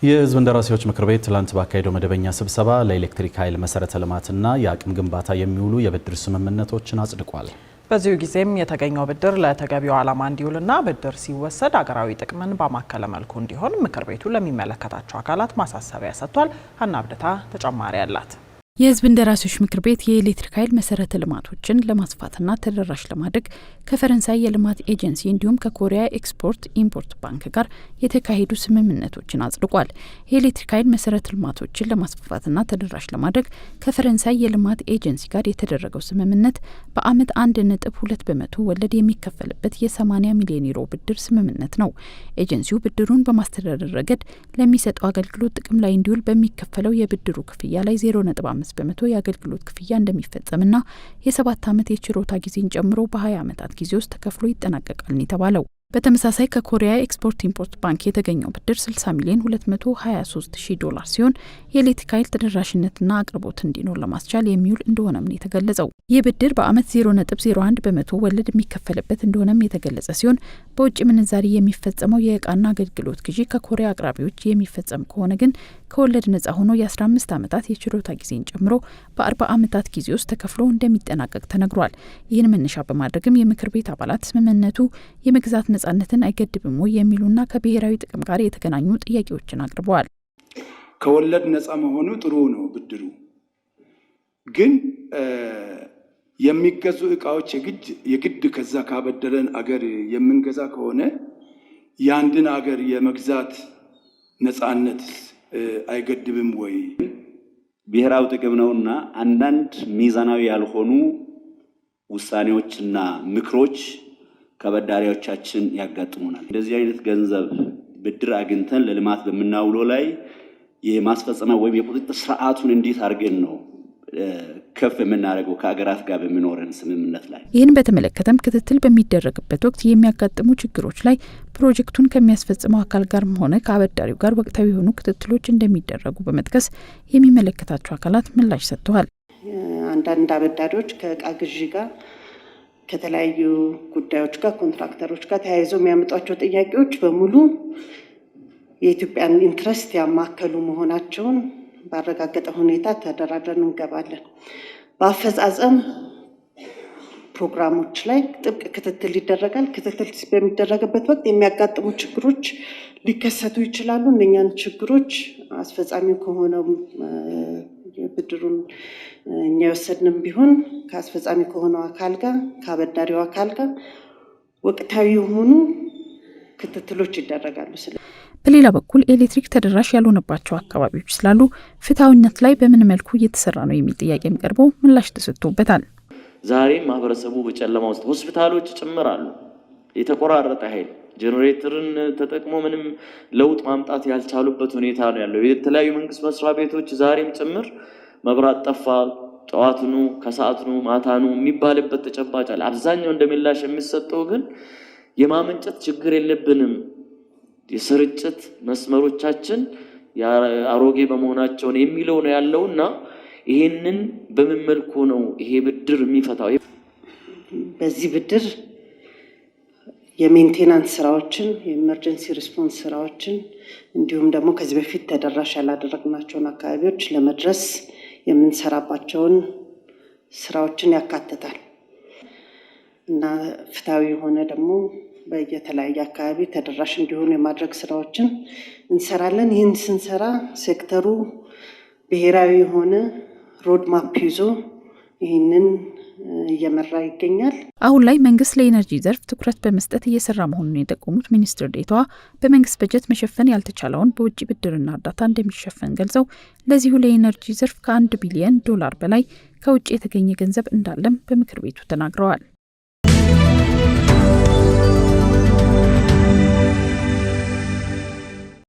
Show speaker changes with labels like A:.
A: የህዝብ እንደራሴዎች ምክር ቤት ትላንት ባካሄደው መደበኛ ስብሰባ ለኤሌክትሪክ ኃይል መሰረተ ልማትና የአቅም ግንባታ የሚውሉ የብድር ስምምነቶችን አጽድቋል።
B: በዚሁ ጊዜም የተገኘው ብድር ለተገቢው ዓላማ እንዲውልና ብድር ሲወሰድ ሀገራዊ ጥቅምን በማከለ መልኩ እንዲሆን ምክር ቤቱ ለሚመለከታቸው አካላት ማሳሰቢያ ሰጥቷል። ሀና አብደታ ተጨማሪ አላት።
C: የህዝብ እንደራሴዎች ምክር ቤት የኤሌክትሪክ ኃይል መሰረተ ልማቶችን ለማስፋትና ተደራሽ ለማድረግ ከፈረንሳይ የልማት ኤጀንሲ እንዲሁም ከኮሪያ ኤክስፖርት ኢምፖርት ባንክ ጋር የተካሄዱ ስምምነቶችን አጽድቋል። የኤሌክትሪክ ኃይል መሰረተ ልማቶችን ለማስፋፋትና ተደራሽ ለማድረግ ከፈረንሳይ የልማት ኤጀንሲ ጋር የተደረገው ስምምነት በአመት 1.2 በመቶ ወለድ የሚከፈልበት የ80 ሚሊዮን ዩሮ ብድር ስምምነት ነው። ኤጀንሲው ብድሩን በማስተዳደር ረገድ ለሚሰጠው አገልግሎት ጥቅም ላይ እንዲውል በሚከፈለው የብድሩ ክፍያ ላይ 0.5 በመቶ የአገልግሎት ክፍያ እንደሚፈጸምና የ7 ዓመት የችሮታ ጊዜን ጨምሮ በ20 ዓመታት ጊዜ ውስጥ ተከፍሎ ይጠናቀቃል የተባለው። በተመሳሳይ ከኮሪያ ኤክስፖርት ኢምፖርት ባንክ የተገኘው ብድር 60 ሚሊዮን 223 ሺህ ዶላር ሲሆን የኤሌክትሪክ ኃይል ተደራሽነትና አቅርቦት እንዲኖር ለማስቻል የሚውል እንደሆነም ነው የተገለጸው። ይህ ብድር በአመት 0.01 በመቶ ወለድ የሚከፈልበት እንደሆነም የተገለጸ ሲሆን በውጭ ምንዛሪ የሚፈጸመው የእቃና አገልግሎት ግዢ ከኮሪያ አቅራቢዎች የሚፈጸም ከሆነ ግን ከወለድ ነጻ ሆኖ የ15 ዓመታት የችሮታ ጊዜን ጨምሮ በ40 ዓመታት ጊዜ ውስጥ ተከፍሎ እንደሚጠናቀቅ ተነግሯል። ይህን መነሻ በማድረግም የምክር ቤት አባላት ስምምነቱ የመግዛት ነጻነትን አይገድብም ወይ የሚሉና ከብሔራዊ ጥቅም ጋር የተገናኙ ጥያቄዎችን አቅርበዋል።
D: ከወለድ ነጻ መሆኑ ጥሩ ነው። ብድሩ ግን የሚገዙ እቃዎች የግድ ከዛ ካበደረን አገር የምንገዛ ከሆነ ያንድን አገር የመግዛት ነጻነት አይገድብም ወይ?
E: ብሔራዊ ጥቅም ነውና አንዳንድ ሚዛናዊ ያልሆኑ ውሳኔዎችና ምክሮች ከበዳሪዎቻችን ያጋጥሙናል። እንደዚህ አይነት ገንዘብ ብድር አግኝተን ለልማት በመናውለው ላይ የማስፈጸሚያ ወይም የቁጥጥር ስርዓቱን እንዴት አድርገን ነው ከፍ የምናደርገው ከሀገራት ጋር በሚኖረን ስምምነት ላይ?
C: ይህን በተመለከተም ክትትል በሚደረግበት ወቅት የሚያጋጥሙ ችግሮች ላይ ፕሮጀክቱን ከሚያስፈጽመው አካል ጋርም ሆነ ከአበዳሪው ጋር ወቅታዊ የሆኑ ክትትሎች እንደሚደረጉ በመጥቀስ የሚመለከታቸው አካላት ምላሽ ሰጥተዋል።
F: አንዳንድ አበዳሪዎች ከእቃ ግዢ ጋር ከተለያዩ ጉዳዮች ጋር ኮንትራክተሮች ጋር ተያይዘው የሚያመጧቸው ጥያቄዎች በሙሉ የኢትዮጵያን ኢንትረስት ያማከሉ መሆናቸውን ባረጋገጠ ሁኔታ ተደራድረን እንገባለን። በአፈጻጸም ፕሮግራሞች ላይ ጥብቅ ክትትል ይደረጋል። ክትትል በሚደረግበት ወቅት የሚያጋጥሙ ችግሮች ሊከሰቱ ይችላሉ። እነኛን ችግሮች አስፈጻሚ ከሆነው ብድሩን እኛ የወሰድንም ቢሆን ከአስፈጻሚ ከሆነው አካል ጋር ከአበዳሪው አካል ጋር ወቅታዊ የሆኑ ክትትሎች ይደረጋሉ።
C: በሌላ በኩል ኤሌክትሪክ ተደራሽ ያልሆነባቸው አካባቢዎች ስላሉ ፍትሐዊነት ላይ በምን መልኩ እየተሰራ ነው የሚል ጥያቄም ቀርቦ ምላሽ ተሰጥቶበታል።
G: ዛሬም ማህበረሰቡ በጨለማ ውስጥ ሆስፒታሎች ጭምራሉ የተቆራረጠ ኃይል ጄኔሬተርን ተጠቅሞ ምንም ለውጥ ማምጣት ያልቻሉበት ሁኔታ ነው ያለው። የተለያዩ መንግስት መስሪያ ቤቶች ዛሬም ጭምር መብራት ጠፋ፣ ጠዋቱኑ ከሰዓቱኑ ማታኑ የሚባልበት ተጨባጭ አለ። አብዛኛው እንደምላሽ የሚሰጠው ግን የማመንጨት ችግር የለብንም፣ የስርጭት መስመሮቻችን አሮጌ በመሆናቸው የሚለው ነው ያለውና ይሄንን በምን መልኩ ነው ይሄ ብድር የሚፈታው?
F: በዚህ ብድር የሜንቴናንስ ስራዎችን፣ የኢመርጀንሲ ሪስፖንስ ስራዎችን እንዲሁም ደግሞ ከዚህ በፊት ተደራሽ ያላደረግናቸውን አካባቢዎች ለመድረስ የምንሰራባቸውን ስራዎችን ያካትታል እና ፍትሐዊ የሆነ ደግሞ በየተለያየ አካባቢ ተደራሽ እንዲሆኑ የማድረግ ስራዎችን እንሰራለን። ይህን ስንሰራ ሴክተሩ ብሔራዊ የሆነ ሮድማፕ ይዞ ይህንን እየመራ ይገኛል።
C: አሁን ላይ መንግስት ለኢነርጂ ዘርፍ ትኩረት በመስጠት እየሰራ መሆኑን የጠቆሙት ሚኒስትር ዴኤታዋ በመንግስት በጀት መሸፈን ያልተቻለውን በውጭ ብድርና እርዳታ እንደሚሸፈን ገልጸው ለዚሁ ለኢነርጂ ዘርፍ ከ1 ቢሊዮን ዶላር በላይ ከውጭ የተገኘ ገንዘብ እንዳለም በምክር ቤቱ ተናግረዋል።